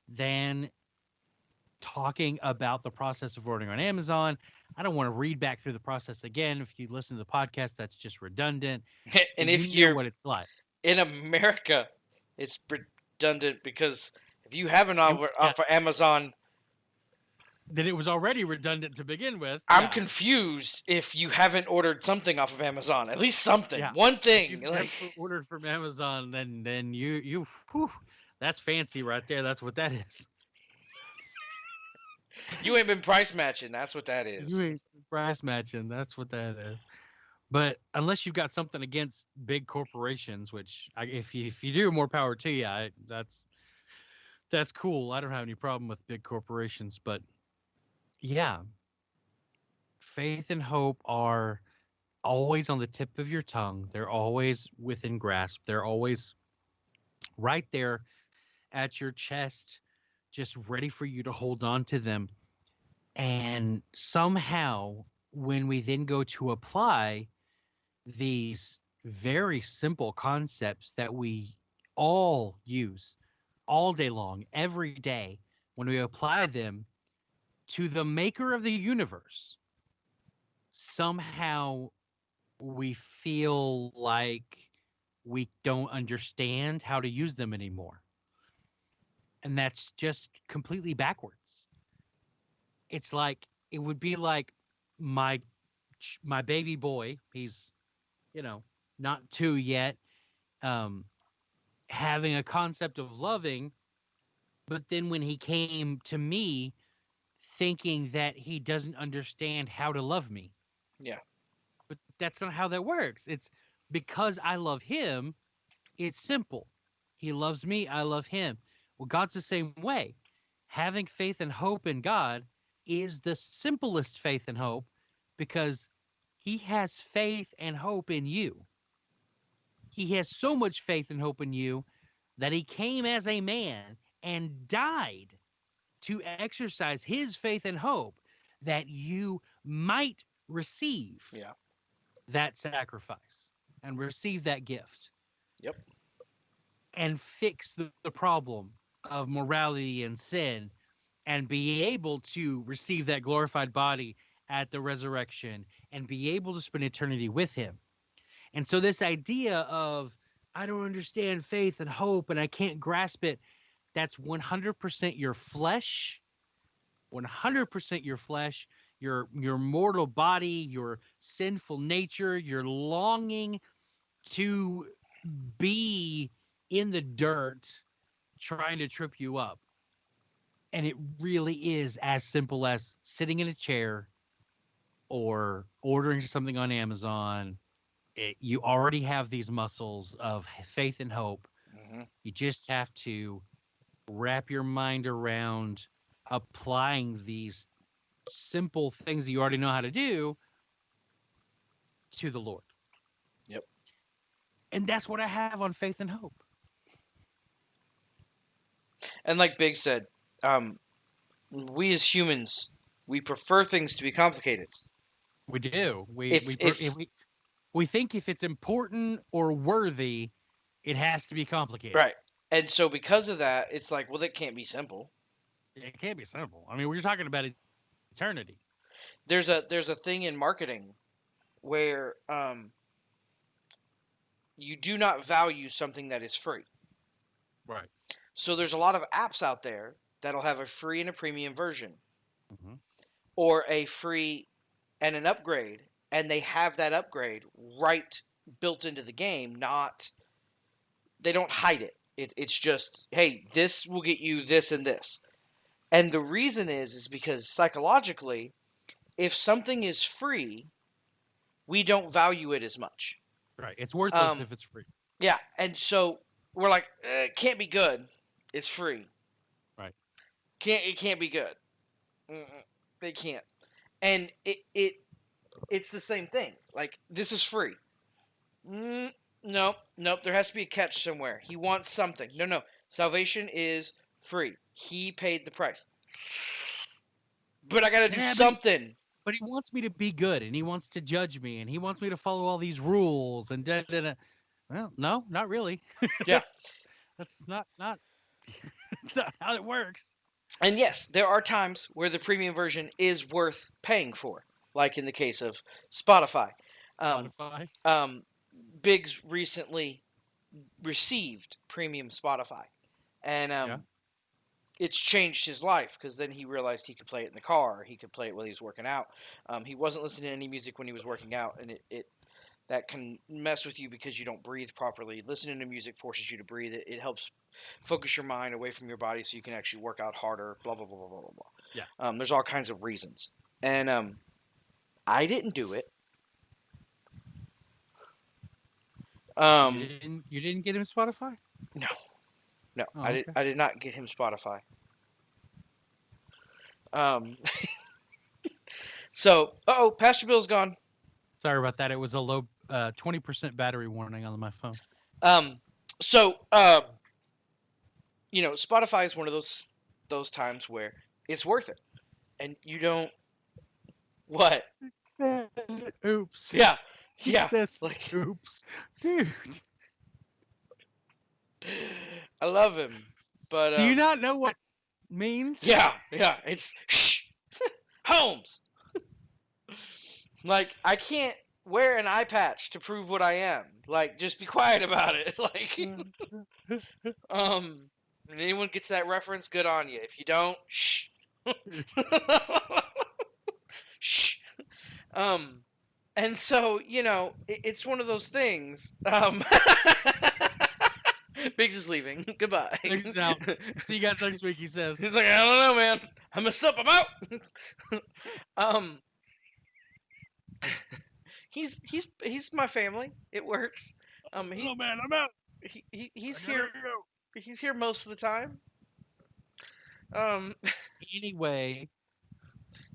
Speaker 2: than talking about the process of ordering on Amazon. I don't want to read back through the process again. If you listen to the podcast, that's just redundant.
Speaker 1: And
Speaker 2: You
Speaker 1: if
Speaker 2: know
Speaker 1: you're
Speaker 2: what it's like.
Speaker 1: in America, it's redundant because if you have an
Speaker 2: Yeah,
Speaker 1: offer off of Amazon,
Speaker 2: that it was already redundant to begin with.
Speaker 1: I'm
Speaker 2: Yeah.
Speaker 1: confused if you haven't ordered something off of Amazon. At least something.
Speaker 2: Yeah.
Speaker 1: One
Speaker 2: If
Speaker 1: thing.
Speaker 2: you've
Speaker 1: Like,
Speaker 2: never ordered from Amazon, then you whew, that's fancy right there. That's what that is.
Speaker 1: you ain't been price matching. That's what that
Speaker 2: You
Speaker 1: is.
Speaker 2: ain't price matching. That's what that is. But unless you've got something against big corporations, which if you do, more power to you. That's cool. I don't have any problem with big corporations, but yeah, faith and hope are always on the tip of your tongue. They're always within grasp. They're always right there at your chest, just ready for you to hold on to them. And somehow, when we then go to apply these very simple concepts that we all use all day long, every day, when we apply them to the maker of the universe, somehow we feel like we don't understand how to use them anymore. And that's just completely backwards. It's like it would be like my my baby boy, he's, you know, not 2 yet, um having a concept of loving, but then when he came to me thinking that he doesn't understand how to love me.
Speaker 1: Yeah.
Speaker 2: But that's not how that works. It's because I love him, It's simple. He loves me, I love him. Well, God's the same way. Having faith and hope in God is the simplest faith and hope because he has faith and hope in you. He has so much faith and hope in you that he came as a man and died to exercise his faith and hope that you might receive
Speaker 1: Yeah.
Speaker 2: that sacrifice and receive that gift
Speaker 1: Yep.
Speaker 2: and fix the problem of morality and sin and be able to receive that glorified body at the resurrection and be able to spend eternity with him. And so this idea of I don't understand faith and hope and I can't grasp it, that's 100% your flesh, 100% your flesh, your mortal body, your sinful nature, your longing to be in the dirt trying to trip you up. And it really is as simple as sitting in a chair or ordering something on Amazon. You already have these muscles of faith and hope.
Speaker 1: Mm-hmm.
Speaker 2: You just have to wrap your mind around applying these simple things that you already know how to do to the Lord.
Speaker 1: Yep.
Speaker 2: And that's what I have on faith and hope.
Speaker 1: And like Big said, we as humans, we prefer things to be complicated.
Speaker 2: We do. We think if it's important or worthy, it has to be complicated.
Speaker 1: Right. And so because of that, it's like, well, that can't be simple.
Speaker 2: It can't be simple. I mean, we're talking about eternity.
Speaker 1: There's a thing in marketing where you do not value something that is free.
Speaker 2: Right.
Speaker 1: So there's a lot of apps out there that'll have a free and a premium version,
Speaker 2: Mm-hmm.
Speaker 1: or a free and an upgrade, and they have that upgrade right built into the game. They don't hide it. It's just, hey, this will get you this and this. And the reason is because psychologically, if something is free, we don't value it as much.
Speaker 2: Right. It's worthless if it's free.
Speaker 1: Yeah, and so we're like, it can't be good. It's free.
Speaker 2: Right.
Speaker 1: It can't be good. It can't. And it's the same thing. Like, this is free. Nope. There has to be a catch somewhere. He wants something. No. Salvation is free. He paid the price. But I gotta do something.
Speaker 2: But he wants me to be good, and he wants to judge me, and he wants me to follow all these rules, and da. Well, no, not really.
Speaker 1: Yeah.
Speaker 2: that's not that's not how it works.
Speaker 1: And yes, there are times where the premium version is worth paying for, like in the case of Spotify. Biggs recently received premium Spotify, and it's changed his life because then he realized he could play it in the car, he could play it while he was working out. He wasn't listening to any music when he was working out, and it that can mess with you because you don't breathe properly. Listening to music forces you to breathe. It helps focus your mind away from your body so you can actually work out harder, blah, blah, blah, blah, blah, blah.
Speaker 2: Yeah.
Speaker 1: There's all kinds of reasons. And I didn't do it.
Speaker 2: You didn't get him Spotify?
Speaker 1: No.
Speaker 2: Oh,
Speaker 1: I did not get him Spotify. So, Pastor Bill's gone.
Speaker 2: Sorry about that. It was a low 20% battery warning on my phone.
Speaker 1: Spotify is one of those times where it's worth it, and you don't. What?
Speaker 2: It said, oops.
Speaker 1: Yeah.
Speaker 2: It says, oops, dude.
Speaker 1: I love him, but
Speaker 2: do you not know what it means?
Speaker 1: Yeah. It's shh, Holmes. Like, I can't wear an eye patch to prove what I am. Like, just be quiet about it. Like, and anyone gets that reference, good on you. If you don't, shh. Shh. And so, it's one of those things. Biggs is leaving. Goodbye.
Speaker 2: Biggs is out. See you guys next week, he says.
Speaker 1: He's like, I don't know, man. I messed up. I'm out. He's my family. It works.
Speaker 2: Oh man, I'm out.
Speaker 1: he's
Speaker 2: I gotta
Speaker 1: here.
Speaker 2: go.
Speaker 1: He's here most of the time. Um,
Speaker 2: Anyway,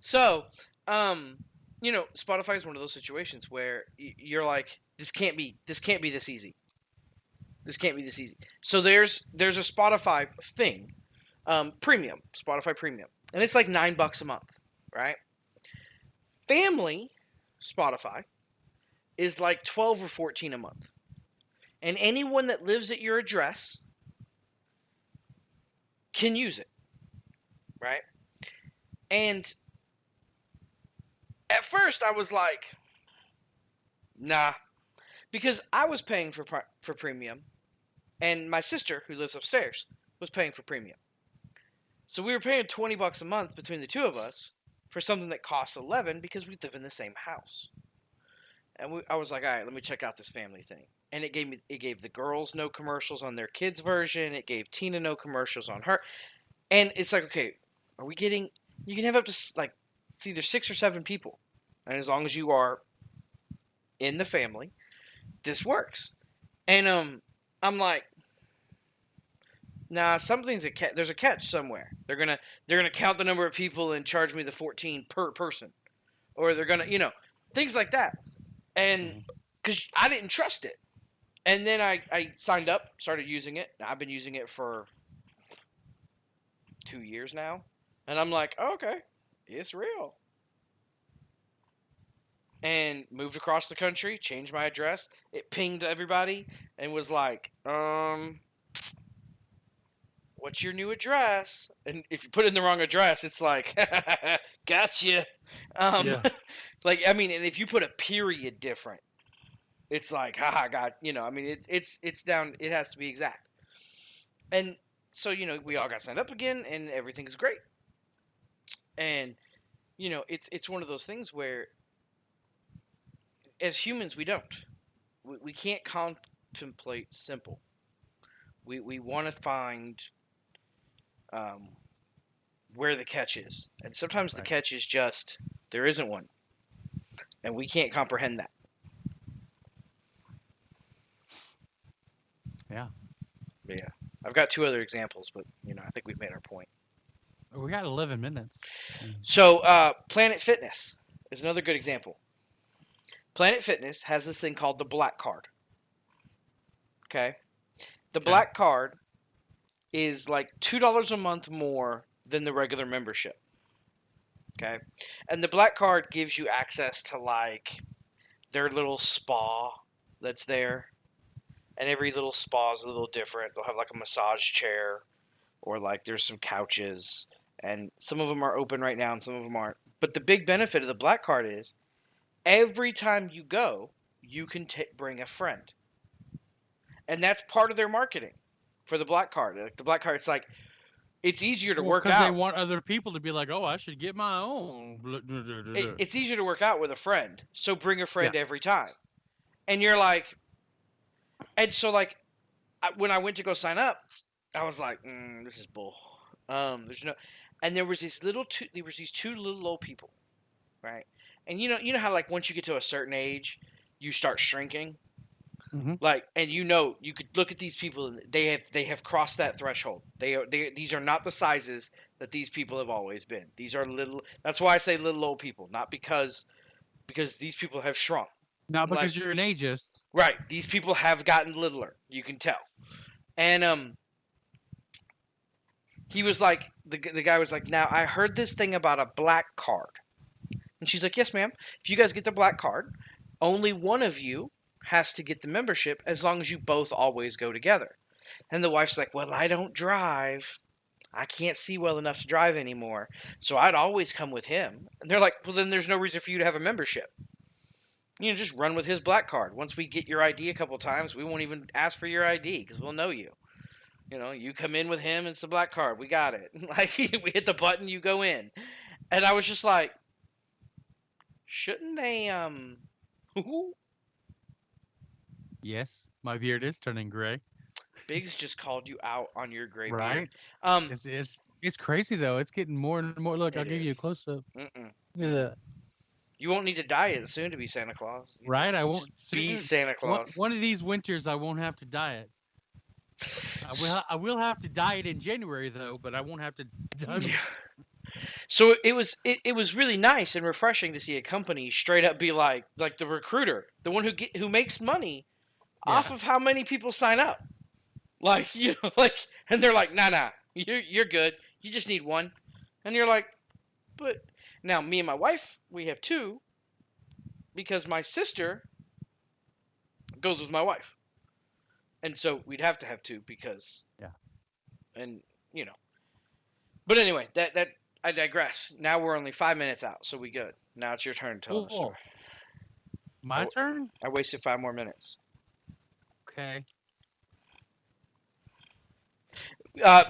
Speaker 1: so, um, Spotify is one of those situations where you're like, this can't be this easy. This can't be this easy. So there's a Spotify thing, premium, Spotify premium, and it's like $9 a month, right? Family Spotify is like 12 or 14 a month, and anyone that lives at your address can use it, right? And at first I was like, nah, because I was paying for premium, and my sister, who lives upstairs, was paying for premium. So we were paying $20 a month between the two of us for something that costs 11 because we live in the same house. And I was like, all right, let me check out this family thing. And it gave the girls no commercials on their kids' version. It gave Tina no commercials on her. And it's like, okay, are we getting? You can have up to like, it's either 6 or 7 people, and as long as you are in the family, this works. And I'm like, nah, something's there's a catch somewhere. They're gonna count the number of people and charge me the 14 per person, or they're gonna, things like that. And because I didn't trust it, and then I signed up, started using it. I've been using it for 2 years now, and I'm like, oh, okay, it's real. And moved across the country, changed my address. It pinged everybody and was like, what's your new address? And if you put in the wrong address, it's like, gotcha.
Speaker 2: yeah.
Speaker 1: Like, I mean, and if you put a period different, it's like, haha, God, I mean, it's down. It has to be exact. And so, we all got signed up again, and everything's great. And it's one of those things where, as humans, we don't. We can't contemplate simple. We want to find where the catch is, and sometimes the catch is just there isn't one, and we can't comprehend that.
Speaker 2: Yeah.
Speaker 1: But yeah, I've got 2 other examples, but I think we've made our point.
Speaker 2: We got 11 minutes.
Speaker 1: So, Planet Fitness is another good example. Planet Fitness has this thing called the Black Card. Okay, the Black Card is like $2 a month more than the regular membership. Okay, and the Black Card gives you access to like their little spa that's there, and every little spa is a little different. They'll have like a massage chair, or like there's some couches, and some of them are open right now and some of them aren't. But the big benefit of the Black Card is every time you go, you can bring a friend, and that's part of their marketing for the Black Card. Like the Black Card, it's easier to work out.
Speaker 2: Because they want other people to be like, oh, I should get my own.
Speaker 1: It's easier to work out with a friend, so bring a friend every time. And you're like, and so like, when I went to go sign up, I was like, this is bull. There's no, and there was these two little old people, right? And you know how like once you get to a certain age, you start shrinking.
Speaker 2: Mm-hmm.
Speaker 1: Like, and you could look at these people and they have crossed that threshold. These are not the sizes that these people have always been. These are little. That's why I say little old people, not because these people have shrunk.
Speaker 2: Not because you're an ageist.
Speaker 1: Right. These people have gotten littler. You can tell. And he was like, the guy was like, now I heard this thing about a Black Card, and she's like, yes, ma'am. If you guys get the Black Card, only one of you has to get the membership as long as you both always go together. And the wife's like, well, I don't drive. I can't see well enough to drive anymore, so I'd always come with him. And they're like, well, then there's no reason for you to have a membership. Just run with his Black Card. Once we get your ID a couple times, we won't even ask for your ID because we'll know you. You come in with him, it's the Black Card. We got it. Like, we hit the button, you go in. And I was just like, shouldn't they,
Speaker 2: Yes, my beard is turning gray.
Speaker 1: Biggs just called you out on your gray
Speaker 2: right?
Speaker 1: beard.
Speaker 2: It's crazy though. It's getting more and more. Look, I'll give you a close up. Look at that.
Speaker 1: You won't need to dye it soon to be Santa Claus.
Speaker 2: Right? I won't
Speaker 1: be Santa Claus.
Speaker 2: One of these winters, I won't have to dye it. I will have to diet in January though, but I won't have to done.
Speaker 1: So it was really nice and refreshing to see a company straight up be like the recruiter, the one who makes money off
Speaker 2: Yeah.
Speaker 1: of how many people sign up. Like, like, and they're like, nah, you're good. You just need one. And you're like, but now me and my wife, we have two because my sister goes with my wife. And so we'd have to have two because,
Speaker 2: Yeah.
Speaker 1: and, But anyway, that I digress. Now we're only 5 minutes out, so we good. Now it's your turn to tell the story.
Speaker 2: Cool. My turn?
Speaker 1: I wasted 5 more minutes.
Speaker 2: Okay.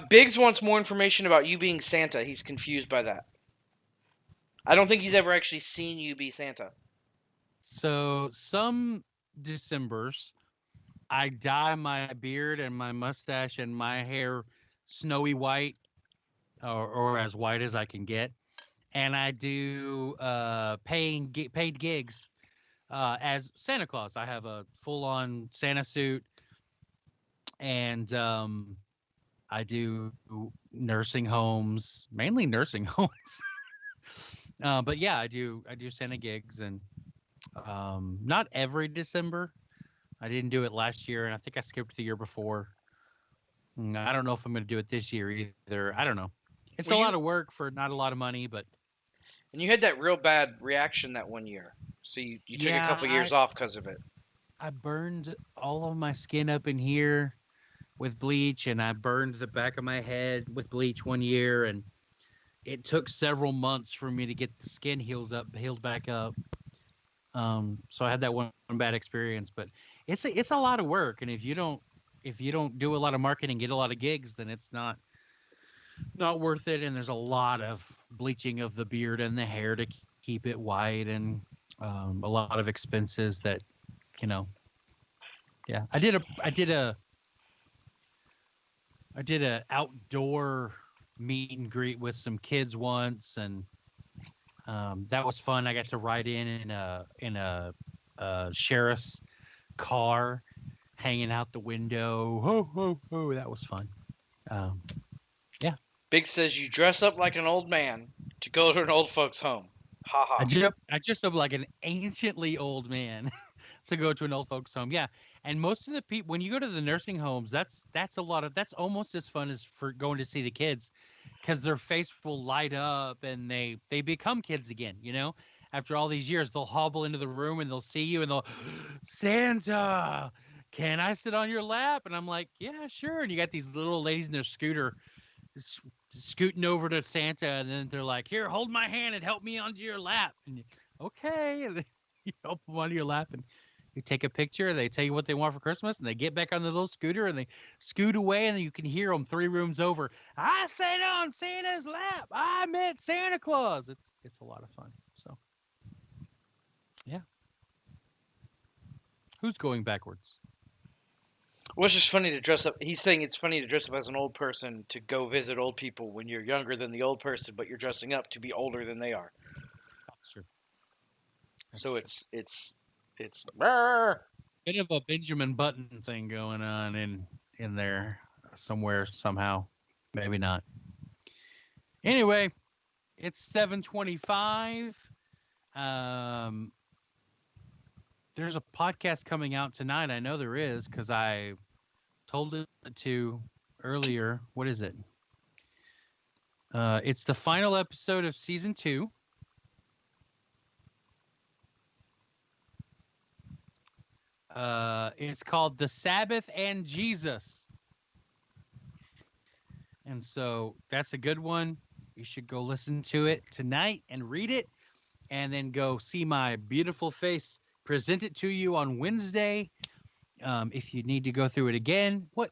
Speaker 1: Biggs wants more information about you being Santa. He's confused by that. I don't think he's ever actually seen you be Santa.
Speaker 2: So some Decembers, I dye my beard and my mustache and my hair snowy white, or as white as I can get, and I do paid gigs as Santa Claus. I have a full on Santa suit, and I do nursing homes, mainly nursing homes. But yeah, I do Santa gigs, and not every December. I didn't do it last year, and I think I skipped the year before. I don't know if I'm going to do it this year either. I don't know. It's
Speaker 1: Well,
Speaker 2: a lot of work for not a lot of money, but
Speaker 1: and you had that real bad reaction that one year, so you took a
Speaker 2: yeah,
Speaker 1: couple years off because of it.
Speaker 2: I burned all of my skin up in here with bleach, and I burned the back of my head with bleach one year, and it took several months for me to get the skin healed back up. So I had that one bad experience, but it's a lot of work, and if you don't do a lot of marketing, get a lot of gigs, then it's not worth it. And there's a lot of bleaching of the beard and the hair to keep it white, and a lot of expenses that you know. Yeah, I did a outdoor meet and greet with some kids once, and that was fun. I got to ride in a sheriff's car, hanging out the window. Ho ho ho! That was fun. Um, yeah,
Speaker 1: Big says you dress up like an old man to go to an old folks' home. Ha ha.
Speaker 2: I just am like an anciently old man to go to an old folks home. Yeah, and most of the people when you go to the nursing homes, that's almost as fun as for going to see the kids, because their face will light up and they become kids again. After all these years, they'll hobble into the room and they'll see you and they'll Santa. Can I sit on your lap? And I'm like, yeah, sure. And you got these little ladies in their scooter scooting over to Santa, and then they're like, "Here, hold my hand and help me onto your lap." And okay, and then you help them onto your lap, and you take a picture. They tell you what they want for Christmas, and they get back on the little scooter and they scoot away, and then you can hear them 3 rooms over. I sat on Santa's lap. I met Santa Claus. It's a lot of fun. So yeah, who's going backwards?
Speaker 1: Well, it's just funny to dress up. He's saying it's funny to dress up as an old person to go visit old people when you're younger than the old person, but you're dressing up to be older than they are.
Speaker 2: That's true.
Speaker 1: So it's
Speaker 2: Bit of a Benjamin Button thing going on in there somewhere somehow. Maybe not. Anyway, it's 7:25. Um, there's a podcast coming out tonight. I know there is because I told it to earlier. What is it? It's the final episode of season 2. It's called The Sabbath and Jesus. And so that's a good one. You should go listen to it tonight and read it, and then go see my beautiful face present it to you on Wednesday. If you need to go through it again, what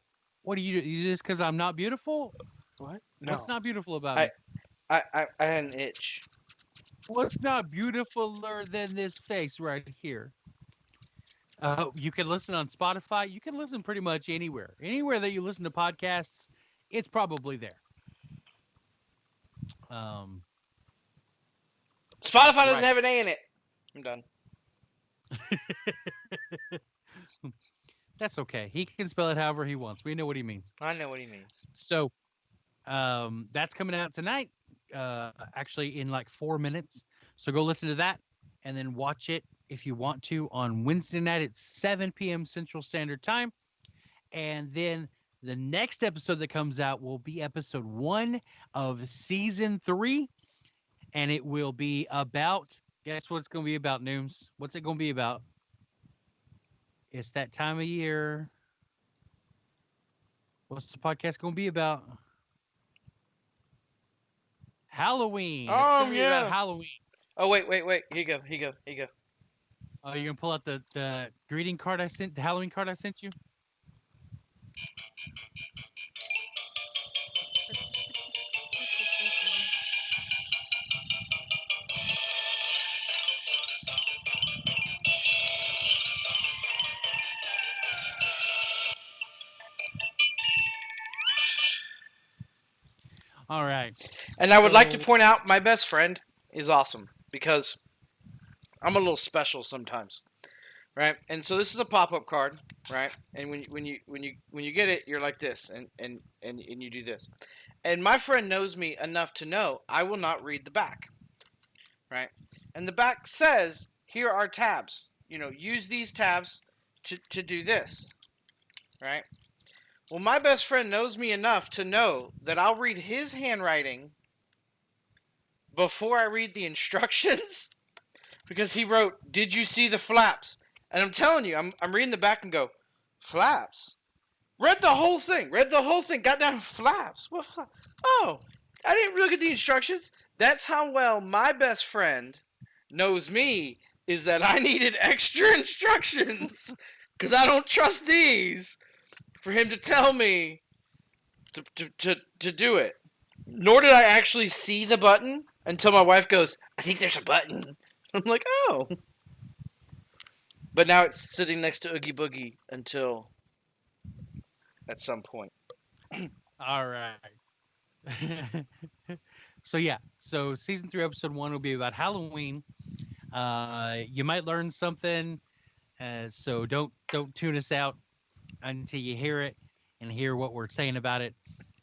Speaker 2: do you do? You just because I'm not beautiful?
Speaker 1: what? No,
Speaker 2: What's not beautiful about me?
Speaker 1: I had an itch.
Speaker 2: What's not beautifuler than this face right here? You can listen on Spotify. You can listen pretty much anywhere. Anywhere that you listen to podcasts, it's probably there.
Speaker 1: Spotify doesn't
Speaker 2: Right.
Speaker 1: have an A in it. I'm done.
Speaker 2: That's okay. He can spell it however he wants. We know what he means.
Speaker 1: I know what he means.
Speaker 2: So that's coming out tonight, actually in like 4 minutes. So go listen to that and then watch it if you want to on Wednesday night at 7 p.m. Central Standard Time. And then the next episode that comes out will be episode 1 of season 3. And it will be about, guess what it's going to be about, Nooms? What's it going to be about? It's that time of year. What's the podcast going to be about? Halloween. It's
Speaker 1: Oh
Speaker 2: going to be about
Speaker 1: yeah.
Speaker 2: Halloween.
Speaker 1: Oh wait. Here you go. Here you go.
Speaker 2: Oh, you're going to pull out the greeting card I sent, the Halloween card I sent you? All right.
Speaker 1: And I would like to point out my best friend is awesome because I'm a little special sometimes, right? And so this is a pop-up card, right? And when you get it, you're like this, and you do this. And my friend knows me enough to know I will not read the back, right? And the back says, here are tabs. Use these tabs to do this, right? Well, my best friend knows me enough to know that I'll read his handwriting before I read the instructions because he wrote, "Did you see the flaps?" And I'm telling you, I'm reading the back and go, "Flaps." Read the whole thing. Got down flaps. What flaps? Oh, I didn't look at the instructions. That's how well my best friend knows me, is that I needed extra instructions because I don't trust these for him to tell me to do it. Nor did I actually see the button until my wife goes, "I think there's a button." I'm like, oh. But now it's sitting next to Oogie Boogie until at some point.
Speaker 2: All right. So season 3, episode 1 will be about Halloween. You might learn something, so don't tune us out until you hear it and hear what we're saying about it.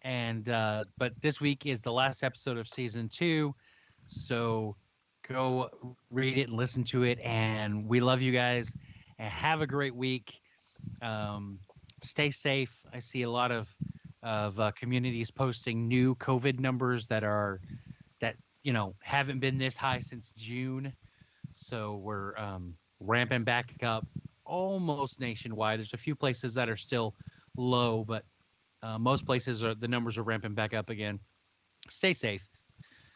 Speaker 2: And but this week is the last episode of season 2, so go read it and listen to it. And we love you guys, and have a great week. Stay safe. I see a lot of communities posting new COVID numbers that haven't been this high since June. So we're ramping back up almost nationwide. There's a few places that are still low, but most places the numbers are ramping back up again. Stay safe.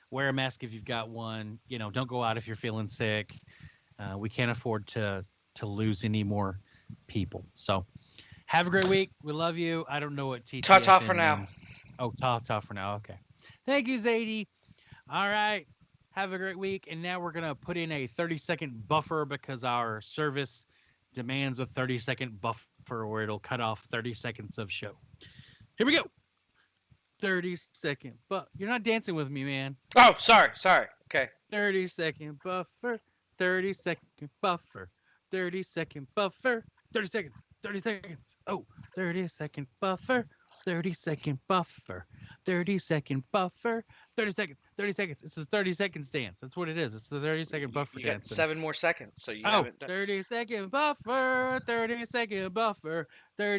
Speaker 2: Wear a mask if you've got one. Don't go out if you're feeling sick. We can't afford to lose any more people. So have a great week. We love you. I don't know what TTFN
Speaker 1: Ta-ta for now.
Speaker 2: means. Oh, ta-ta for now. Okay. Thank you, Zadie. All right. Have a great week. And now we're going to put in a 30-second buffer because our service demands a 30-second buffer where it'll cut off 30 seconds of show. Here we go. 30-second but you're not dancing with me, man.
Speaker 1: Oh, sorry. Okay.
Speaker 2: 30-second buffer. 30-second buffer. 30-second buffer. 30 seconds. 30 seconds. Oh, 30-second buffer. 30-second buffer. 30-second buffer. 30 seconds. 30 seconds. It's a 30 seconds dance. That's what it is. It's the 30-second buffer
Speaker 1: You got
Speaker 2: dance.
Speaker 1: 7 more seconds, so you
Speaker 2: Oh,
Speaker 1: haven't done.
Speaker 2: 30-second buffer. 30-second buffer. 30